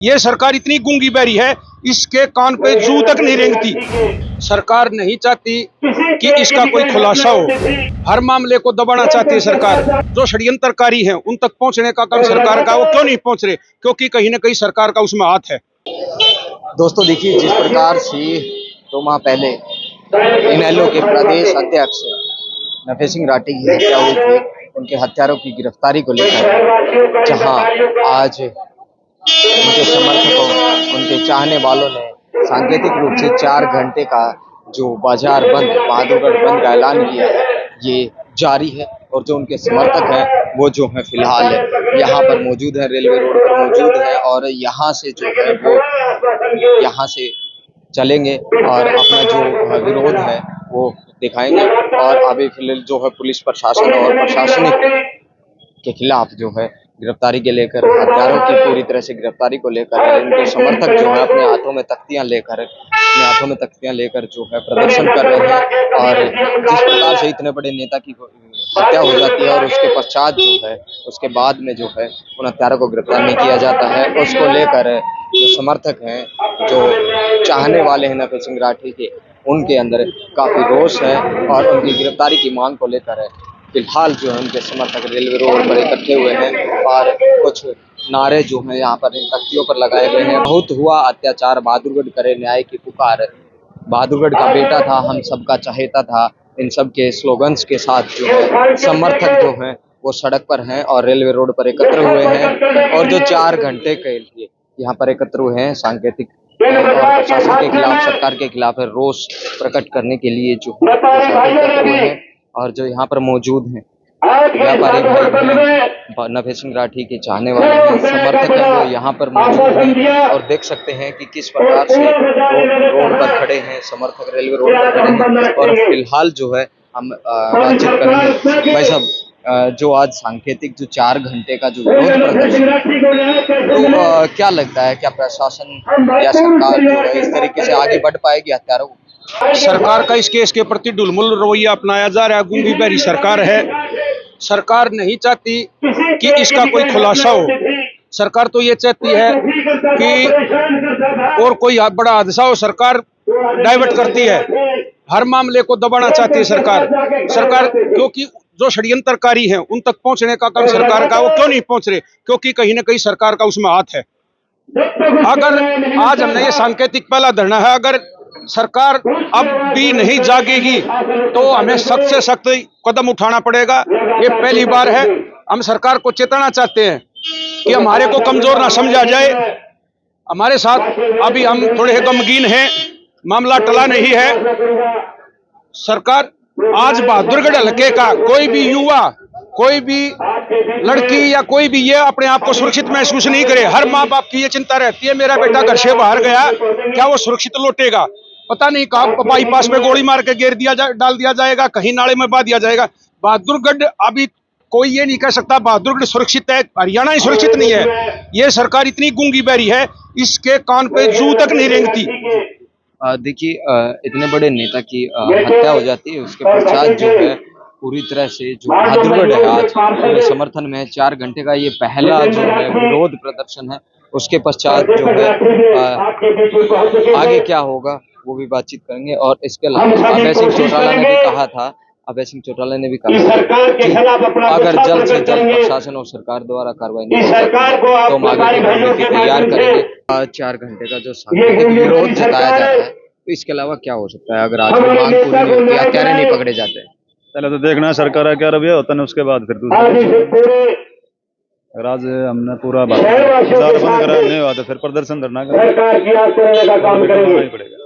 ये सरकार इतनी गूंगी बहरी है, इसके कान पे जू तक नहीं रेंगती। सरकार नहीं चाहती कि इसका कोई खुलासा हो, हर मामले को दबाना चाहती है सरकार। जो षड्यंत्रकारी हैं उन तक पहुंचने का काम सरकार का, वो क्यों नहीं पहुंच रहे? क्योंकि कहीं ना कहीं सरकार का उसमें हाथ है। दोस्तों देखिए, जिस प्रकार से 2 माह पहले इनेलो के प्रदेश अध्यक्ष नफे सिंह राठी की हत्या हुई थी, उनके हत्यारों की गिरफ्तारी को लेकर जहां आज उनके समर्थकों, उनके चाहने वालों ने सांकेतिक रूप से 4 घंटे का जो बाजार बंद, बहादुरगढ़ बंद का ऐलान किया है, ये जारी है। और जो उनके समर्थक हैं वो जो है फिलहाल यहाँ पर मौजूद है, रेलवे रोड पर मौजूद है और यहाँ से जो है वो यहाँ से चलेंगे और अपना जो विरोध है वो दिखाएंगे। और अभी फिलहाल जो है पुलिस प्रशासन और प्रशासनिक के खिलाफ जो है गिरफ्तारी के लेकर, हत्यारों की पूरी तरह से गिरफ्तारी को लेकर इनके समर्थक जो है अपने हाथों में तख्तियां लेकर जो है प्रदर्शन कर रहे हैं। और जिस प्रकार से इतने बड़े नेता की हत्या हो जाती है और उसके पश्चात जो है उसके बाद में जो है उन हत्यारों को गिरफ्तार नहीं किया जाता है, उसको लेकर जो समर्थक हैं, जो चाहने वाले हैं नफे सिंह राठी के, उनके अंदर काफी रोष है और उनकी गिरफ्तारी की मांग को लेकर फिलहाल जो है उनके समर्थक रेलवे रोड पर इकट्ठे हुए हैं और कुछ नारे जो हैं यहाँ पर इन तख्तियों पर लगाए गए हैं। बहुत हुआ अत्याचार, बहादुरगढ़ करे न्याय की पुकार, बहादुरगढ़ का बेटा था, हम सबका चहेता था, इन सब के स्लोगन्स के साथ जो है समर्थक जो हैं वो सड़क पर हैं और रेलवे रोड पर एकत्र हुए हैं। और जो 4 घंटे के लिए यहाँ पर एकत्र हुए हैं, सांकेतिक और प्रशासन के खिलाफ, सरकार के खिलाफ रोष प्रकट करने के लिए जो एकत्र हुए हैं। और जो यहाँ पर मौजूद हैं व्यापारी भाई, नफे सिंह राठी के चाहने वाले हैं, समर्थक हैं, वो यहाँ पर मौजूद हैं और देख सकते हैं कि किस प्रकार से रोड पर खड़े हैं, समर्थक रेलवे रोड पर खड़े हैं। और फिलहाल जो है हम बातचीत करेंगे भाई साहब, जो आज सांकेतिक जो 4 घंटे का जो विरोध प्रदर्शन, तो क्या लगता है, क्या प्रशासन या सरकार जो है इस तरीके से आगे बढ़ पाएगी हत्यारों को? सरकार का इस केस के प्रति ढुलमुल रवैया अपनाया जा रहा है, गूंगी बहरी सरकार है। सरकार नहीं चाहती कि इसका कोई खुलासा हो। सरकार तो ये चाहती है कि और कोई बड़ा हादसा हो, सरकार डाइवर्ट करती है, हर मामले को दबाना चाहती है सरकार। क्योंकि जो षड्यंत्रकारी हैं उन तक पहुंचने का काम सरकार का, वो क्यों नहीं पहुंच रहे? क्योंकि कहीं ना कहीं सरकार का उसमें हाथ है। अगर आज हमने ये सांकेतिक पहला धरना है, अगर सरकार अब भी नहीं जागेगी तो हमें सख्त से सख्त कदम उठाना पड़ेगा। ये पहली बार है। हम सरकार को चेताना चाहते हैं कि हमारे को कमजोर ना समझा जाए। हमारे साथ अभी हम थोड़े गमगीन हैं, मामला टला नहीं है। सरकार आज बहादुरगढ़ हल्के का कोई भी युवा, कोई भी लड़की या कोई भी ये अपने आप को सुरक्षित महसूस नहीं करे। हर माँ बाप की ये चिंता रहती है, मेरा बेटा घर से बाहर गया, क्या वो सुरक्षित लौटेगा? पता नहीं कहाँ बाईपास में गोली मार के डाल दिया जाएगा, कहीं नाले में बहा दिया जाएगा। बहादुरगढ़ अभी कोई ये नहीं कह सकता बहादुरगढ़ सुरक्षित है, हरियाणा ही सुरक्षित नहीं है। ये सरकार इतनी गूंगी बहरी है, इसके कान पे जू तक नहीं रेंगती। देखिए, इतने बड़े नेता की हत्या हो जाती है, उसके पश्चात जो है पूरी तरह से जो बहादुरगढ़ है आज उनके समर्थन में 4 घंटे का ये पहला जो है विरोध प्रदर्शन है। उसके पश्चात जो है आगे क्या होगा वो भी बातचीत करेंगे। और इसके अलावा अभय सिंह चौटाला ने भी कहा था कि अगर जल्द से जल्द प्रशासन और सरकार द्वारा कार्रवाई नहीं की जाती तो हम आगे की रणनीति तैयार करेंगे। 4 घंटे का जो सांकेतिक विरोध जताया जा रहा है, तो इसके अलावा क्या हो सकता है अगर आज मांग पूरी नहीं होती, हत्यारे नहीं पकड़े जाते? पहले तो देखना सरकार का क्या रवैया होता है, उसके बाद फिर दूसरा। अगर आज हमने पूरा बाजार बंद करा नहीं हुआ तो फिर प्रदर्शन करना पड़ेगा।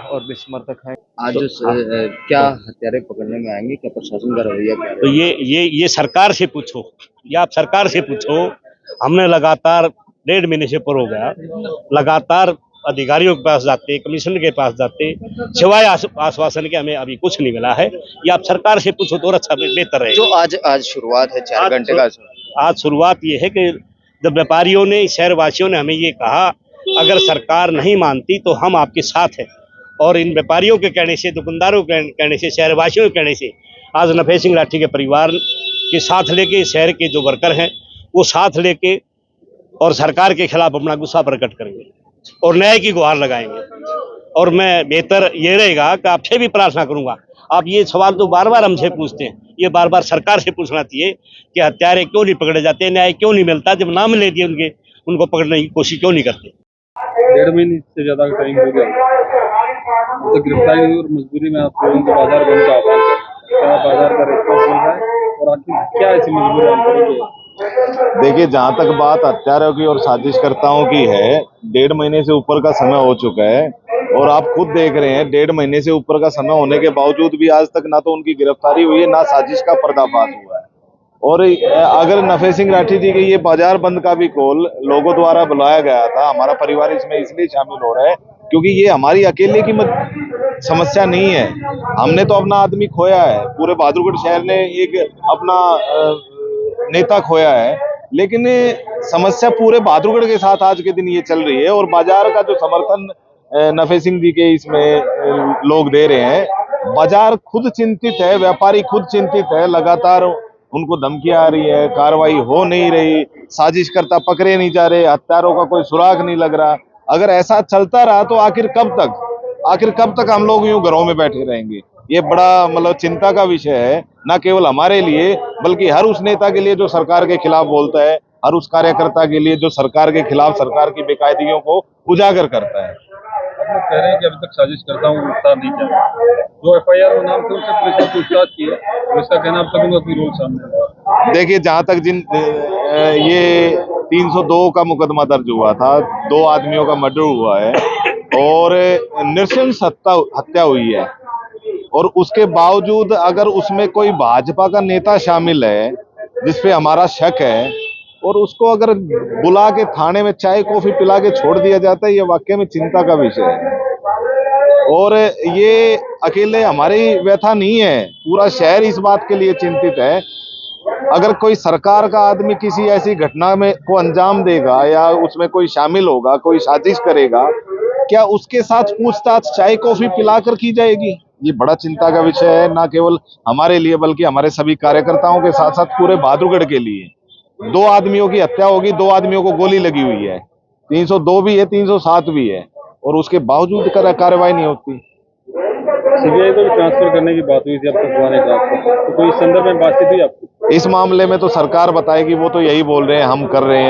और भी समर्थक हैं आज क्या हत्यारे पकड़ने में आएंगे, क्या प्रशासन का रवैया क्या है? तो ये सरकार से पूछो, या आप सरकार से पूछो। हमने लगातार 1.5 महीने से ऊपर हो गया, लगातार अधिकारियों के पास जाते, कमिश्नर के पास जाते, सिवाय आश्वासन के हमें अभी कुछ नहीं मिला है। ये आप सरकार से पूछो तो और अच्छा बेहतर है। जो आज शुरुआत है 4 घंटे का, आज शुरुआत ये है कि जब व्यापारियों ने, शहरवासियों ने हमें ये कहा अगर सरकार नहीं मानती तो हम आपके साथ हैं, और इन व्यापारियों के कहने से, दुकानदारों के कहने से, शहरवासियों के कहने से आज नफे सिंह राठी के परिवार के साथ लेके, शहर के जो वर्कर हैं वो साथ लेके और सरकार के खिलाफ अपना गुस्सा प्रकट करेंगे और न्याय की गुहार लगाएंगे। और मैं बेहतर ये रहेगा कि आपसे भी प्रार्थना करूंगा, आप ये सवाल तो बार बार हमसे पूछते हैं, ये बार बार सरकार से पूछना चाहिए कि हत्यारे क्यों नहीं पकड़े जाते, न्याय क्यों नहीं मिलता, जब नाम ले दिए उनके, उनको पकड़ने की कोशिश क्यों नहीं करते। 1.5 महीने से ज्यादा का टाइम हो गया तो गिरफ्तारी और मजबूरी में आप लोगों को बाजार बंद का आह्वान करें, क्या बाजार का रिस्पॉन्स मिल रहा है और आखिर क्या ऐसी मजबूरी आप करेंगे? देखिए, जहां तक बात हत्यारों की और साजिशकर्ताओं की है, 1.5 महीने से ऊपर का समय हो चुका है और आप खुद देख रहे हैं 1.5 महीने से ऊपर का समय होने के बावजूद भी आज तक ना तो उनकी गिरफ्तारी हुई है, ना साजिश का पर्दाफाश हुआ है। और अगर नफे सिंह राठी जी के ये बाजार बंद का भी कॉल लोगों द्वारा बुलाया गया था, हमारा परिवार इसमें इसलिए शामिल हो रहा है क्योंकि ये हमारी अकेले की समस्या नहीं है। हमने तो अपना आदमी खोया है, पूरे बहादुरगढ़ शहर ने एक अपना नेता खोया है, लेकिन समस्या पूरे बहादुरगढ़ के साथ आज के दिन ये चल रही है। और बाजार का जो समर्थन नफे सिंह जी के इसमें लोग दे रहे हैं, बाजार खुद चिंतित है, व्यापारी खुद चिंतित है, लगातार उनको धमकियां आ रही है, कार्रवाई हो नहीं रही, साजिशकर्ता पकड़े नहीं जा रहे, हत्यारों का कोई सुराग नहीं लग रहा। अगर ऐसा चलता रहा तो आखिर कब तक हम लोग यूं घरों में बैठे रहेंगे? ये बड़ा मतलब चिंता का विषय है, न केवल हमारे लिए बल्कि हर उस नेता के लिए जो सरकार के खिलाफ बोलता है, हर उस कार्यकर्ता के लिए जो सरकार के खिलाफ सरकार की बेकायदगियों को उजागर करता है। आप लोग कह रहे हैं कि अभी तक साजिशकर्ताओं को गिरफ्तार नहीं किया, जो FIR नाम थे उनसे पुलिस ने पूछताछ की है, उसका कहना अब तक उनका कोई रोल सामने आया। देखिए, जहां तक ये 302 का मुकदमा दर्ज हुआ था, 2 आदमियों का मर्डर हुआ है और नृशंस हत्या हुई है, और उसके बावजूद अगर उसमें कोई भाजपा का नेता शामिल है जिसपे हमारा शक है और उसको अगर बुला के थाने में चाय कॉफी पिला के छोड़ दिया जाता है, ये वाकई में चिंता का विषय है। और ये अकेले हमारी व्यथा नहीं है, पूरा शहर इस बात के लिए चिंतित है। अगर कोई सरकार का आदमी किसी ऐसी घटना में को अंजाम देगा या उसमें कोई शामिल होगा, कोई साजिश करेगा, क्या उसके साथ पूछताछ चाय कॉफी पिलाकर की जाएगी? ये बड़ा चिंता का विषय है, ना केवल हमारे लिए बल्कि हमारे सभी कार्यकर्ताओं के साथ साथ पूरे बहादुरगढ़ के लिए। 2 आदमियों की हत्या होगी, 2 आदमियों को गोली लगी हुई है, 302 भी है, 307 भी है, और उसके बावजूद कार्रवाई नहीं होती। CBI को भी ट्रांसफर करने की बात हुई थी अब तक तुम्हारे तो कोई इस संदर्भ में बातचीत हुई आपको? इस मामले में तो सरकार बताएगी, वो तो यही बोल रहे हैं हम कर रहे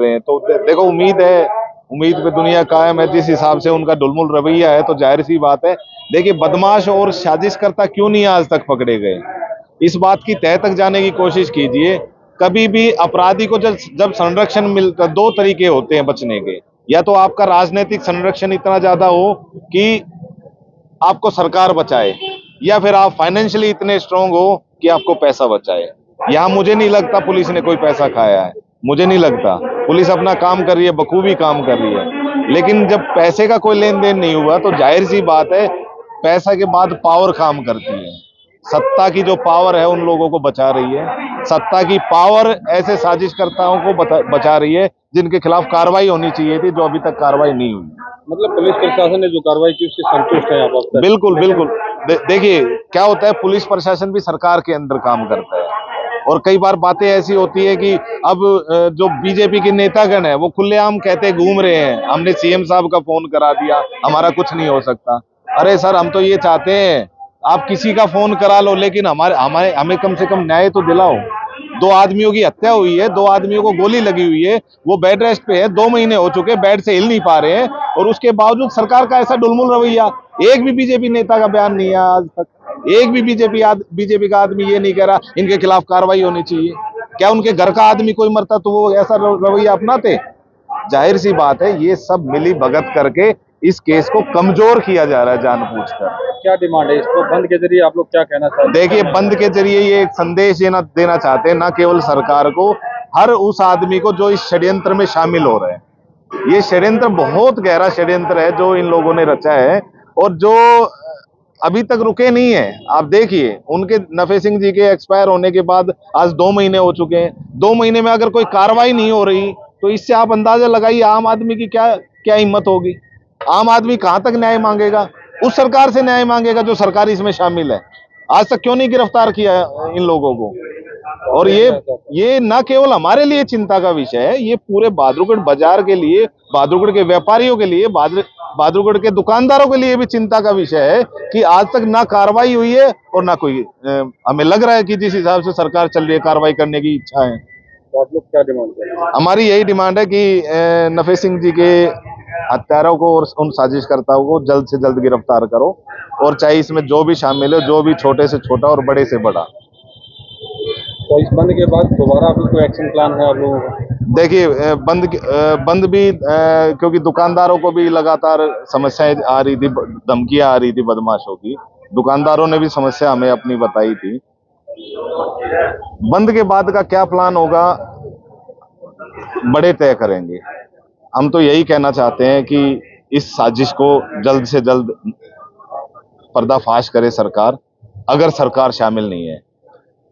हैं। तो देखो, उम्मीद पे दुनिया कायम है। जिस हिसाब से उनका ढुलमुल रवैया है तो जाहिर सी बात है। देखिए, बदमाश और साजिशकर्ता क्यों नहीं आज तक पकड़े गए, इस बात की तह तक जाने की कोशिश कीजिए। कभी भी अपराधी को जब संरक्षण मिलता, 2 तरीके होते हैं बचने के, या तो आपका राजनीतिक संरक्षण इतना ज्यादा हो कि आपको सरकार बचाए, या फिर आप फाइनेंशियली इतने स्ट्रांग हो कि आपको पैसा बचाए। यहाँ मुझे नहीं लगता पुलिस ने कोई पैसा खाया है, मुझे नहीं लगता। पुलिस अपना काम कर रही है, बखूबी काम कर रही है, लेकिन जब पैसे का कोई लेन देन नहीं हुआ तो जाहिर सी बात है पैसा के बाद पावर काम करती है। सत्ता की जो पावर है उन लोगों को बचा रही है, सत्ता की पावर ऐसे साजिशकर्ताओं को बचा रही है जिनके खिलाफ कार्रवाई होनी चाहिए थी, जो अभी तक कार्रवाई नहीं हुई। मतलब पुलिस प्रशासन ने जो कार्रवाई की उससे संतुष्ट है आप? बिल्कुल। देखिए, क्या होता है, पुलिस प्रशासन भी सरकार के अंदर काम करता है, और कई बार बातें ऐसी होती है कि अब जो बीजेपी के नेतागण है वो खुलेआम कहते घूम रहे हैं, हमने CM साहब का फोन करा दिया, हमारा कुछ नहीं हो सकता। अरे सर, हम तो ये चाहते हैं आप किसी का फोन करा लो, लेकिन हमें कम से कम न्याय तो दिलाओ। 2 आदमियों की हत्या हुई है, 2 आदमियों को गोली लगी हुई है, वो बेड रेस्ट पे है, 2 महीने हो चुके, बेड से हिल नहीं पा रहे हैं, और उसके बावजूद सरकार का ऐसा ढुलमुल रवैया। एक भी बीजेपी नेता का बयान नहीं है आज तक, एक भी बीजेपी का आदमी ये नहीं कह रहा इनके खिलाफ कार्रवाई होनी चाहिए। क्या उनके घर का आदमी कोई मरता तो वो ऐसा रवैया अपनाते? जाहिर सी बात है, ये सब मिली भगत करके इस केस को कमजोर किया जा रहा है जानबूझकर। क्या डिमांड है इसको? बंद के जरिए आप लोग क्या कहना चाहते हैं? देखिए, बंद के जरिए ये एक संदेश देना चाहते हैं, ना केवल सरकार को, हर उस आदमी को जो इस षड्यंत्र में शामिल हो रहे हैं। ये षड्यंत्र बहुत गहरा षड्यंत्र है जो इन लोगों ने रचा है, और जो अभी तक रुके नहीं है। आप देखिए, उनके नफे सिंह जी के एक्सपायर होने के बाद आज 2 महीने हो चुके हैं। 2 महीने में अगर कोई कार्रवाई नहीं हो रही तो इससे आप अंदाजा लगाइए आम आदमी की क्या हिम्मत होगी। आम आदमी कहां तक न्याय मांगेगा? उस सरकार से न्याय मांगेगा जो सरकार इसमें शामिल है। आज तक क्यों नहीं गिरफ्तार किया इन लोगों को? और ये न केवल हमारे लिए चिंता का विषय है, ये पूरे बहादुरगढ़ बाजार के लिए, बहादुरगढ़ के व्यापारियों के लिए, बहादुरगढ़ के दुकानदारों के लिए भी चिंता का विषय है कि आज तक ना कार्रवाई हुई है और ना कोई हमें लग रहा है कि जिस हिसाब से सरकार चल रही है कार्रवाई करने की इच्छा है। तो आप लोग क्या डिमांड कर रहे हैं? हमारी यही डिमांड है कि नफे सिंह जी के हत्यारों को और उन साजिशकर्ताओं को जल्द से जल्द गिरफ्तार करो, और चाहे इसमें जो भी शामिल है, जो भी छोटे से छोटा और बड़े से बड़ा। तो इस बंद के बाद दोबारा अभी कोई एक्शन प्लान है आप लोगों का? देखिए बंद भी क्योंकि दुकानदारों को भी लगातार समस्याएं आ रही थी, धमकियां आ रही थी बदमाशों की, दुकानदारों ने भी समस्या हमें अपनी बताई थी। बंद के बाद का क्या प्लान होगा बड़े तय करेंगे। हम तो यही कहना चाहते हैं कि इस साजिश को जल्द से जल्द पर्दाफाश करे सरकार, अगर सरकार शामिल नहीं है,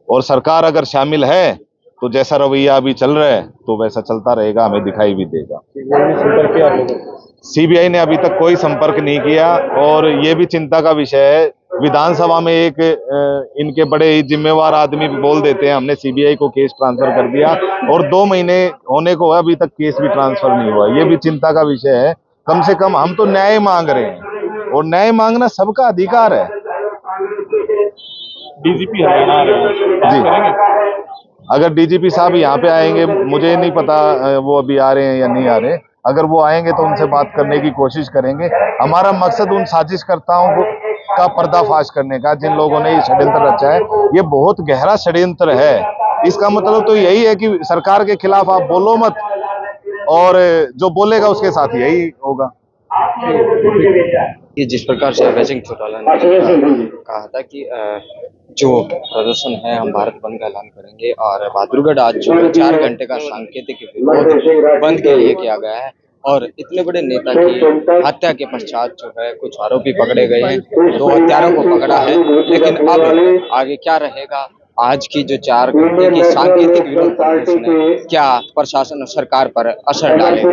और सरकार अगर शामिल है तो जैसा रवैया अभी चल रहा है तो वैसा चलता रहेगा, हमें दिखाई भी देगा। संपर्क किया आप लोगों को? सीबीआई ने अभी तक कोई संपर्क नहीं किया, और ये भी चिंता का विषय है। विधानसभा में एक इनके बड़े ही जिम्मेवार आदमी बोल देते हैं हमने सीबीआई को केस ट्रांसफर कर दिया, और 2 महीने होने को है, अभी तक केस भी ट्रांसफर नहीं हुआ। ये भी चिंता का विषय है। कम से कम हम तो न्याय मांग रहे हैं, और न्याय मांगना सबका अधिकार है। डीजीपी हरियाणा आ रहे हैं, बात जी। करेंगे? अगर डीजीपी साहब यहाँ पे आएंगे, मुझे नहीं पता वो अभी आ रहे हैं या नहीं आ रहे, अगर वो आएंगे तो उनसे बात करने की कोशिश करेंगे। हमारा मकसद उन साजिशकर्ताओं का पर्दाफाश करने का, जिन लोगों ने ये षड्यंत्र रचा है। ये बहुत गहरा षड्यंत्र है। इसका मतलब तो यही है कि सरकार के खिलाफ आप बोलो मत, और जो बोलेगा उसके साथ यही होगा। ये जिस प्रकार से अभय सिंह चौटाला ने कहा था कि जो प्रदर्शन है हम भारत बंद का ऐलान करेंगे, और बहादुरगढ़ आज जो 4 घंटे का सांकेतिक विरोध बंद के लिए किया गया है, और इतने बड़े नेता की हत्या के पश्चात जो है कुछ आरोपी पकड़े गए हैं, 2 हत्यारों को पकड़ा है, लेकिन अब आगे क्या रहेगा? आज की जो 4 घंटे की सांकेतिक विरोध प्रदर्शन है, क्या प्रशासन और सरकार पर असर डालेगा?